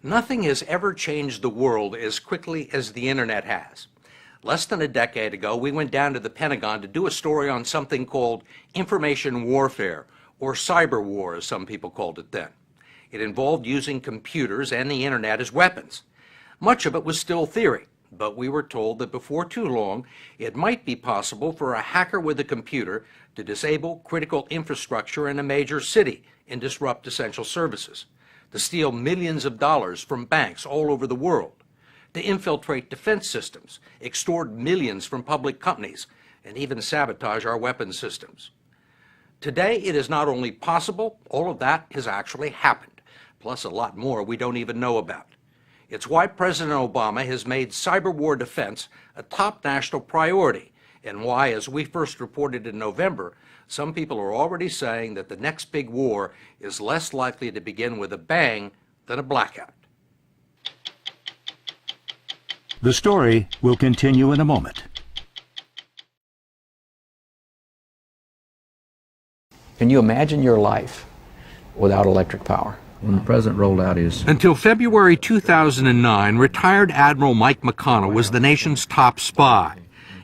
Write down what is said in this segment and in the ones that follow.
Nothing has ever changed the world as quickly as the internet has. Less than a decade ago, we went down to the Pentagon to do a story on something called information warfare, or cyber war, as some people called it then. It involved using computers and the internet as weapons. Much of it was still theory, but we were told that before too long, it might be possible for a hacker with a computer to disable critical infrastructure in a major city and disrupt essential services, to steal millions of dollars from banks all over the world, to infiltrate defense systems, extort millions from public companies, and even sabotage our weapons systems. Today, it is not only possible, all of that has actually happened, plus a lot more we don't even know about. It's why President Obama has made cyber war defense a top national priority, and why, as we first reported in November, some people are already saying that the next big war is less likely to begin with a bang than a blackout. The story will continue in a moment. Can you imagine your life without electric power? When the president rolled out his... Until February 2009, retired Admiral Mike McConnell was the nation's top spy.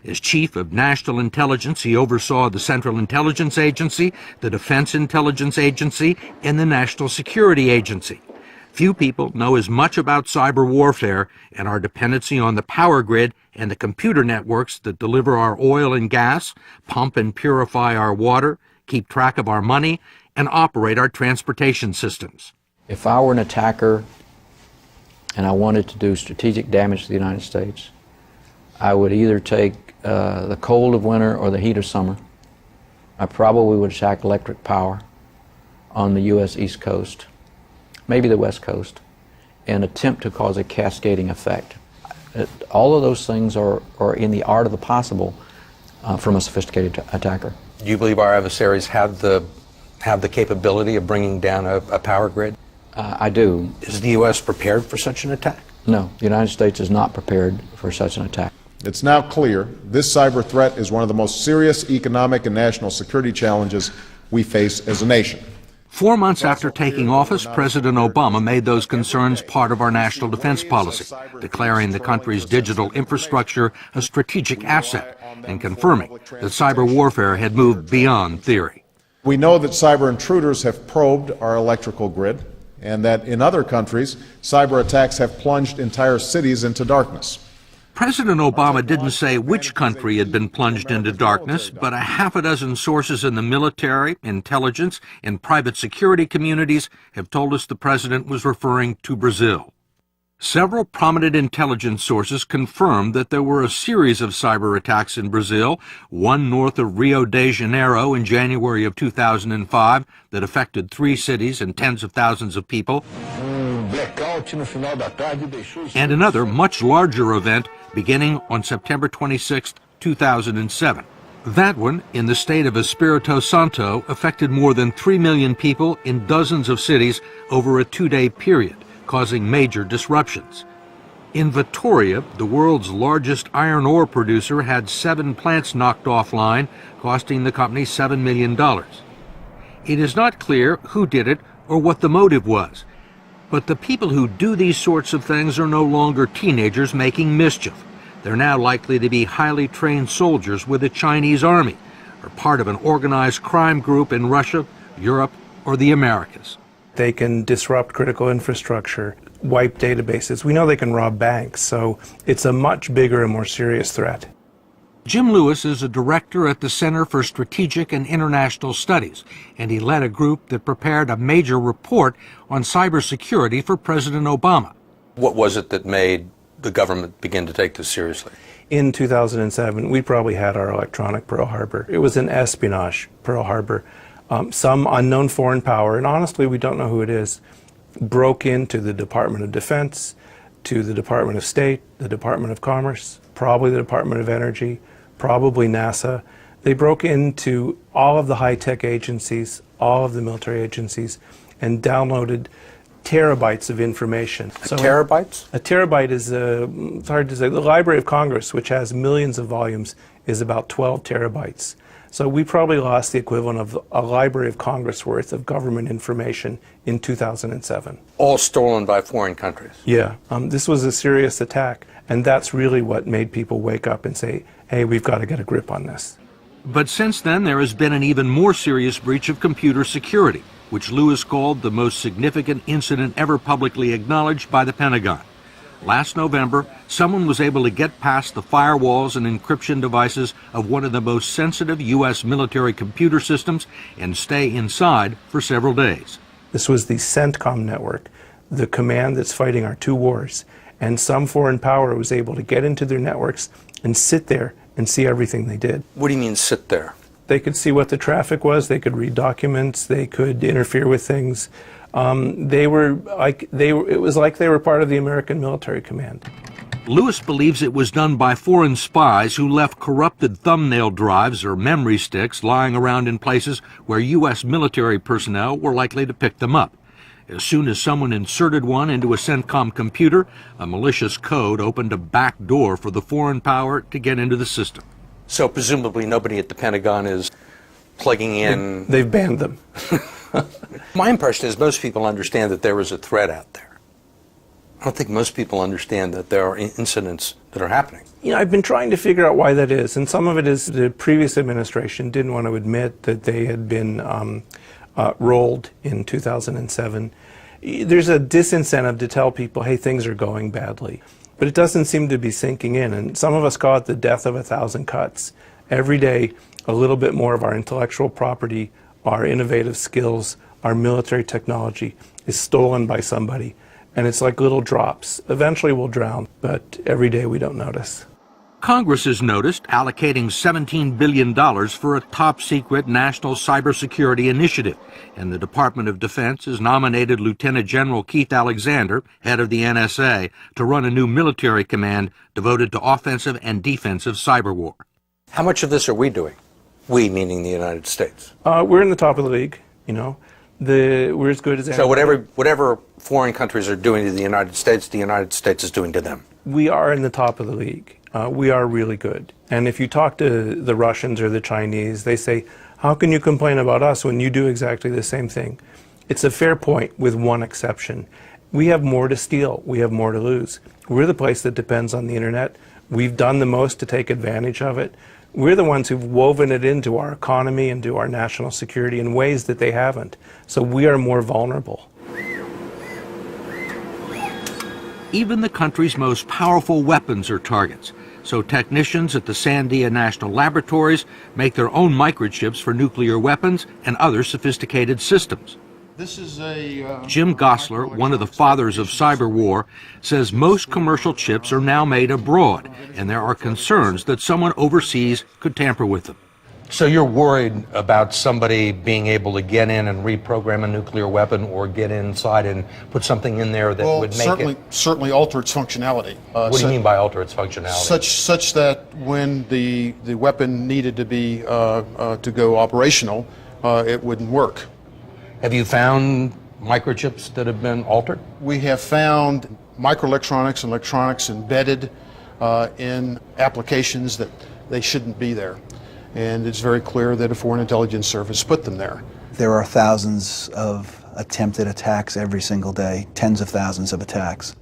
As Chief of National Intelligence, he oversaw the Central Intelligence Agency, the Defense Intelligence Agency, and the National Security Agency. Few people know as much about cyber warfare and our dependency on the power grid and the computer networks that deliver our oil and gas, pump and purify our water, keep track of our money, and operate our transportation systems. If I were an attacker and I wanted to do strategic damage to the United States, I would either take the cold of winter or the heat of summer. I probably would attack electric power on the U.S. East Coast, maybe the West Coast, and attempt to cause a cascading effect. All of those things are in the art of the possible from a sophisticated attacker. Do you believe our adversaries have the capability of bringing down a power grid? I do. Is the U.S. prepared for such an attack? No, the United States is not prepared for such an attack. It's now clear this cyber threat is one of the most serious economic and national security challenges we face as a nation. 4 months after taking office, President Obama made those concerns part of our national defense policy, declaring the country's digital infrastructure a strategic asset and confirming that cyber warfare had moved beyond theory. We know that cyber intruders have probed our electrical grid, and that in other countries, cyber attacks have plunged entire cities into darkness. President Obama didn't say which country had been plunged into darkness, but a half a dozen sources in the military, intelligence, and private security communities have told us the president was referring to Brazil. Several prominent intelligence sources confirmed that there were a series of cyber attacks in Brazil, one north of Rio de Janeiro in January of 2005 that affected 3 cities and tens of thousands of people, and another much larger event beginning on September 26, 2007. That one, in the state of Espírito Santo, affected more than 3 million people in dozens of cities over a 2-day period, causing major disruptions. In Vitoria, the world's largest iron ore producer had 7 plants knocked offline, costing the company $7 million. It is not clear who did it or what the motive was, but the people who do these sorts of things are no longer teenagers making mischief. They're now likely to be highly trained soldiers with the Chinese army, or part of an organized crime group in Russia, Europe, or the Americas. They can disrupt critical infrastructure, wipe databases. We know they can rob banks, so it's a much bigger and more serious threat. Jim Lewis is a director at the Center for Strategic and International Studies, and he led a group that prepared a major report on cybersecurity for President Obama. What was it that made the government begin to take this seriously? In 2007, we probably had our electronic Pearl Harbor. It was an espionage Pearl Harbor. Some unknown foreign power, and honestly we don't know who it is, broke into the Department of Defense, to the Department of State, the Department of Commerce, probably the Department of Energy, probably NASA. They broke into all of the high-tech agencies, all of the military agencies, and downloaded terabytes of information. Terabytes? A terabyte is, it's hard to say, the Library of Congress, which has millions of volumes, is about 12 terabytes. So we probably lost the equivalent of a Library of Congress worth of government information in 2007. All stolen by foreign countries. Yeah, this was a serious attack, and that's really what made people wake up and say, hey, we've got to get a grip on this. But since then, there has been an even more serious breach of computer security, which Lewis called the most significant incident ever publicly acknowledged by the Pentagon. Last November, someone was able to get past the firewalls and encryption devices of one of the most sensitive U.S. military computer systems and stay inside for several days. This was the CENTCOM network, the command that's fighting our two wars. And some foreign power was able to get into their networks and sit there and see everything they did. What do you mean, sit there? They could see what the traffic was, they could read documents, they could interfere with things. It was like they were part of the American military command. Lewis believes it was done by foreign spies who left corrupted thumbnail drives or memory sticks lying around in places where U.S. military personnel were likely to pick them up. As soon as someone inserted one into a CENTCOM computer, a malicious code opened a back door for the foreign power to get into the system. So presumably nobody at the Pentagon is plugging in... They've banned them. My impression is most people understand that there is a threat out there. I don't think most people understand that there are incidents that are happening. You know, I've been trying to figure out why that is, and some of it is the previous administration didn't want to admit that they had been rolled in 2007. There's a disincentive to tell people, hey, things are going badly. But it doesn't seem to be sinking in, and some of us call it the death of 1,000 cuts. Every day, a little bit more of our intellectual property, our innovative skills, our military technology is stolen by somebody. And it's like little drops. Eventually we'll drown, but every day we don't notice. Congress has noticed allocating $17 billion for a top-secret national cybersecurity initiative, and the Department of Defense has nominated Lieutenant General Keith Alexander, head of the NSA, to run a new military command devoted to offensive and defensive cyber war. How much of this are we doing? We, meaning the United States. We're in the top of the league, you know. We're as good as So whatever foreign countries are doing to the United States is doing to them. We are in the top of the league. We are really good. And if you talk to the Russians or the Chinese, they say, how can you complain about us when you do exactly the same thing? It's a fair point with one exception. We have more to steal. We have more to lose. We're the place that depends on the internet. We've done the most to take advantage of it. We're the ones who've woven it into our economy and to our national security in ways that they haven't. So we are more vulnerable. Even the country's most powerful weapons are targets. So technicians at the Sandia National Laboratories make their own microchips for nuclear weapons and other sophisticated systems. This is Jim Gosler, one of the fathers of cyber war, says most commercial chips are now made abroad, and there are concerns that someone overseas could tamper with them. So you're worried about somebody being able to get in and reprogram a nuclear weapon or get inside and put something in there that would make certainly alter its functionality. What do you mean by alter its functionality? Such that when the weapon needed to be to go operational, it wouldn't work. Have you found microchips that have been altered? We have found microelectronics and electronics embedded in applications that they shouldn't be there. And it's very clear that a foreign intelligence service put them there. There are thousands of attempted attacks every single day, tens of thousands of attacks.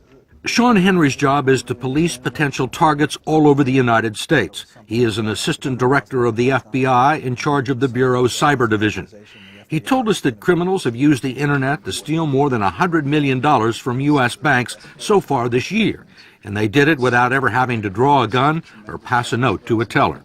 Sean Henry's job is to police potential targets all over the United States. He is an assistant director of the FBI in charge of the Bureau's cyber division. He told us that criminals have used the internet to steal more than $100 million from U.S. banks so far this year, and they did it without ever having to draw a gun or pass a note to a teller.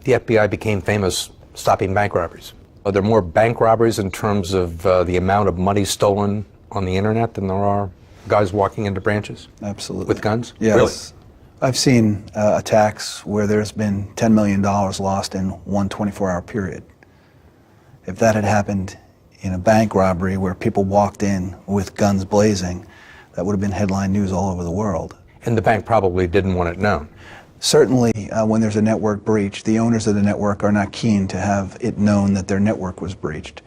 The FBI became famous stopping bank robberies. Are there more bank robberies in terms of the amount of money stolen on the internet than there are guys walking into branches? Absolutely. With guns? Yes. Really? I've seen attacks where there's been $10 million lost in one 24-hour period. If that had happened in a bank robbery where people walked in with guns blazing, that would have been headline news all over the world. And the bank probably didn't want it known. Certainly, when there's a network breach, the owners of the network are not keen to have it known that their network was breached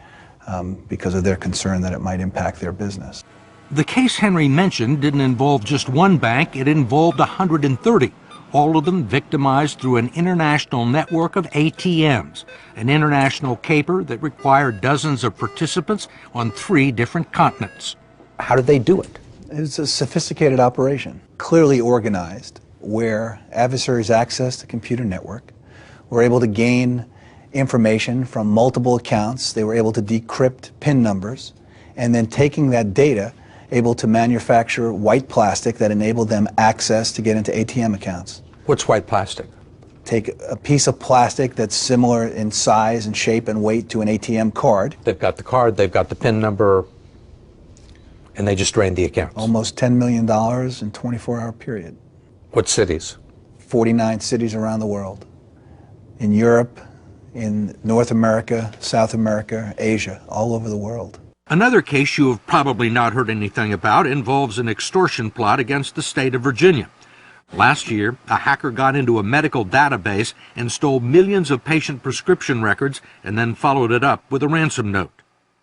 because of their concern that it might impact their business. The case Henry mentioned didn't involve just one bank, it involved 130, all of them victimized through an international network of ATMs, an international caper that required dozens of participants on 3 different continents. How did they do it? It was a sophisticated operation, clearly organized, where adversaries accessed the computer network, were able to gain information from multiple accounts. They were able to decrypt PIN numbers, and then taking that data, able to manufacture white plastic that enabled them access to get into ATM accounts. What's white plastic? Take a piece of plastic that's similar in size and shape and weight to an ATM card. They've got the card, they've got the PIN number, and they just drained the accounts. Almost $10 million in a 24-hour period. What cities? 49 cities around the world. In Europe, in North America, South America, Asia, all over the world. Another case you have probably not heard anything about involves an extortion plot against the state of Virginia. Last year, a hacker got into a medical database and stole millions of patient prescription records and then followed it up with a ransom note.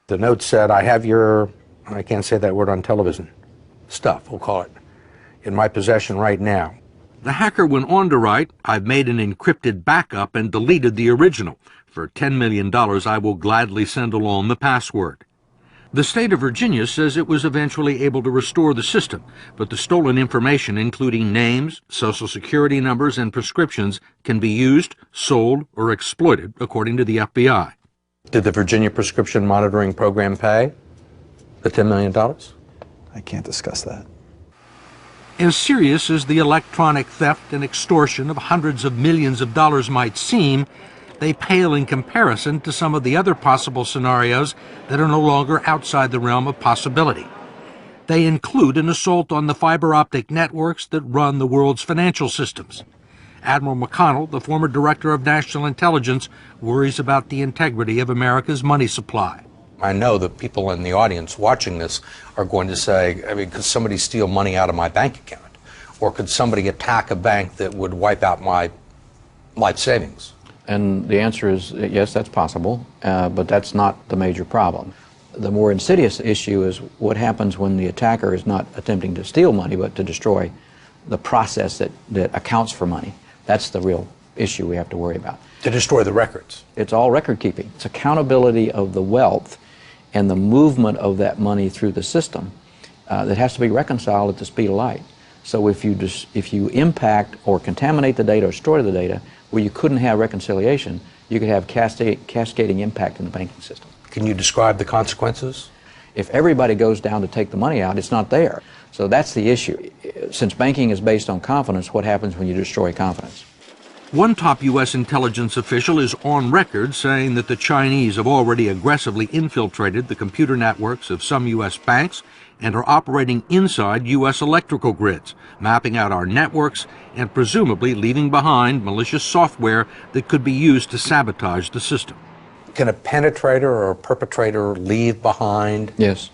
The note said, I have your, I can't say that word on television, stuff, we'll call it, in my possession right now. The hacker went on to write, I've made an encrypted backup and deleted the original. For $10 million, I will gladly send along the password. The state of Virginia says it was eventually able to restore the system, but the stolen information, including names, social security numbers, and prescriptions, can be used, sold, or exploited, according to the FBI. Did the Virginia Prescription Monitoring Program pay the $10 million? I can't discuss that. As serious as the electronic theft and extortion of hundreds of millions of dollars might seem, they pale in comparison to some of the other possible scenarios that are no longer outside the realm of possibility. They include an assault on the fiber optic networks that run the world's financial systems. Admiral McConnell, the former director of national intelligence, worries about the integrity of America's money supply. I know that people in the audience watching this are going to say, I mean, could somebody steal money out of my bank account? Or could somebody attack a bank that would wipe out my life savings? And the answer is yes, that's possible, but that's not the major problem. The more insidious issue is what happens when the attacker is not attempting to steal money, but to destroy the process that accounts for money. That's the real issue we have to worry about. To destroy the records. It's all record keeping. It's accountability of the wealth and the movement of that money through the system that has to be reconciled at the speed of light. So if you impact or contaminate the data or destroy the data where you couldn't have reconciliation, you could have cascading impact in the banking system. Can you describe the consequences? If everybody goes down to take the money out, it's not there. So that's the issue. Since banking is based on confidence, what happens when you destroy confidence? One top U.S. intelligence official is on record saying that the Chinese have already aggressively infiltrated the computer networks of some U.S. banks and are operating inside U.S. electrical grids, mapping out our networks and presumably leaving behind malicious software that could be used to sabotage the system. Can a penetrator or a perpetrator leave behind Yes.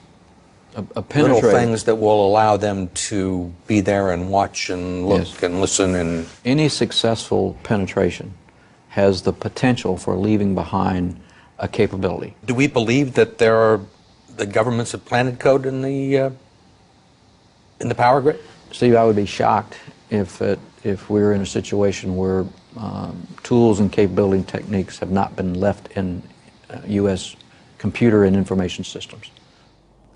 A penetrator. little things that will allow them to be there and watch and look Yes. and listen? And Any successful penetration has the potential for leaving behind a capability. do we believe that the governments have planted code in the power grid? Steve, I would be shocked if we're in a situation where tools and capability and techniques have not been left in U.S. computer and information systems.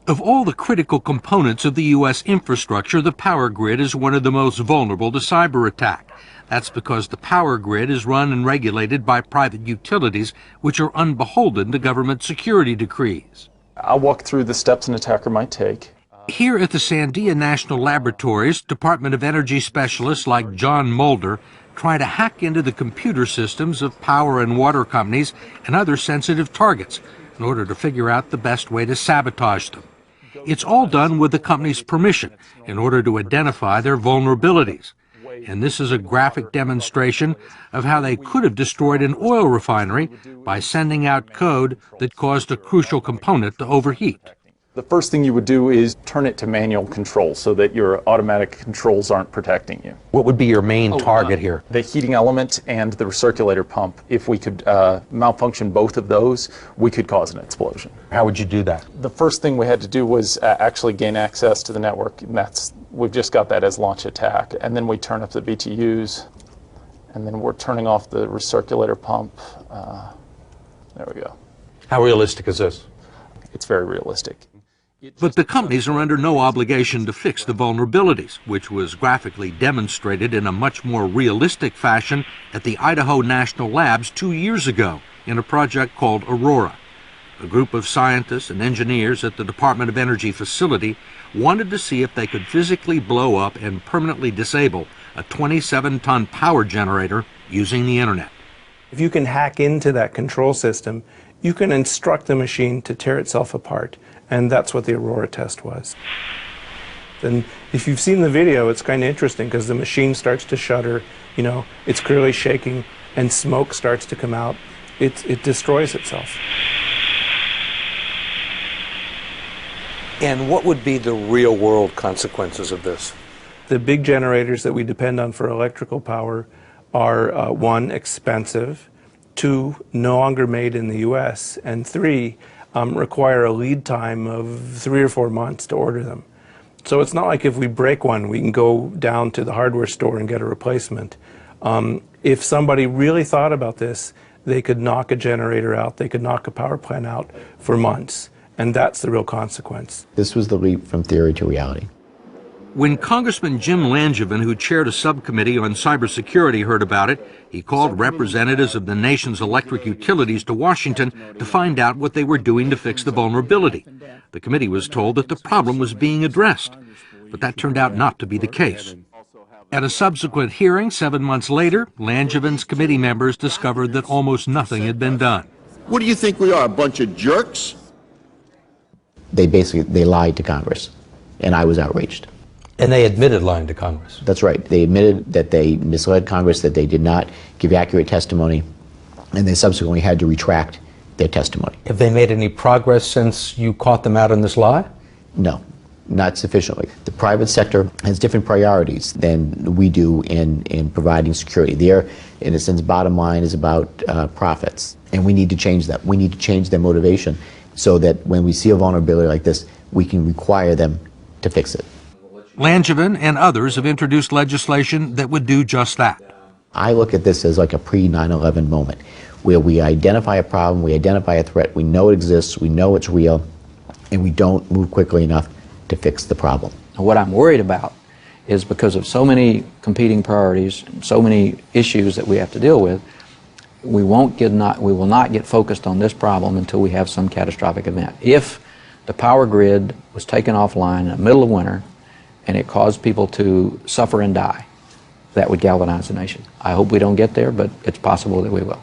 Of all the critical components of the U.S. infrastructure, the power grid is one of the most vulnerable to cyber attack. That's because the power grid is run and regulated by private utilities, which are unbeholden to government security decrees. I'll walk through the steps an attacker might take. Here at the Sandia National Laboratories, Department of Energy specialists like John Mulder try to hack into the computer systems of power and water companies and other sensitive targets in order to figure out the best way to sabotage them. It's all done with the company's permission in order to identify their vulnerabilities. And this is a graphic demonstration of how they could have destroyed an oil refinery by sending out code that caused a crucial component to overheat. The first thing you would do is turn it to manual control so that your automatic controls aren't protecting you. What would be your main target here? The heating element and the recirculator pump. If we could malfunction both of those, we could cause an explosion. How would you do that? The first thing we had to do was actually gain access to the network, and that's we've just got that as launch attack. And then we turn up the BTUs, and then we're turning off the recirculator pump. There we go. How realistic is this? It's very realistic. But the companies are under no obligation to fix the vulnerabilities, which was graphically demonstrated in a much more realistic fashion at the Idaho National Labs 2 years ago in a project called Aurora. A group of scientists and engineers at the Department of Energy facility wanted to see if they could physically blow up and permanently disable a 27-ton power generator using the internet. If you can hack into that control system, you can instruct the machine to tear itself apart. And that's what the Aurora test was. And if you've seen the video, it's kind of interesting because the machine starts to shudder, it's clearly shaking, and smoke starts to come out. It destroys itself. And what would be the real-world consequences of this? The big generators that we depend on for electrical power are, 1, expensive, 2, no longer made in the US, and 3, require a lead time of 3 or 4 months to order them. So it's not like if we break one, we can go down to the hardware store and get a replacement. If somebody really thought about this, they could knock a generator out, they could knock a power plant out for months, and that's the real consequence. This was the leap from theory to reality. When Congressman Jim Langevin, who chaired a subcommittee on cybersecurity, heard about it, he called representatives of the nation's electric utilities to Washington to find out what they were doing to fix the vulnerability. The committee was told that the problem was being addressed, but that turned out not to be the case. At a subsequent hearing 7 months later, Langevin's committee members discovered that almost nothing had been done. What do you think we are, a bunch of jerks? They lied to Congress, and I was outraged. And they admitted lying to Congress. That's right. They admitted that they misled Congress, that they did not give accurate testimony, and they subsequently had to retract their testimony. Have they made any progress since you caught them out on this lie? No, not sufficiently. The private sector has different priorities than we do in providing security. Their, in a sense, bottom line is about profits, and we need to change that. We need to change their motivation so that when we see a vulnerability like this, we can require them to fix it. Langevin and others have introduced legislation that would do just that. I look at this as like a pre-9/11 moment, where we identify a problem, we identify a threat, we know it exists, we know it's real, and we don't move quickly enough to fix the problem. What I'm worried about is because of so many competing priorities, so many issues that we have to deal with, we will not get focused on this problem until we have some catastrophic event. If the power grid was taken offline in the middle of winter, and it caused people to suffer and die, that would galvanize the nation. I hope we don't get there, but it's possible that we will.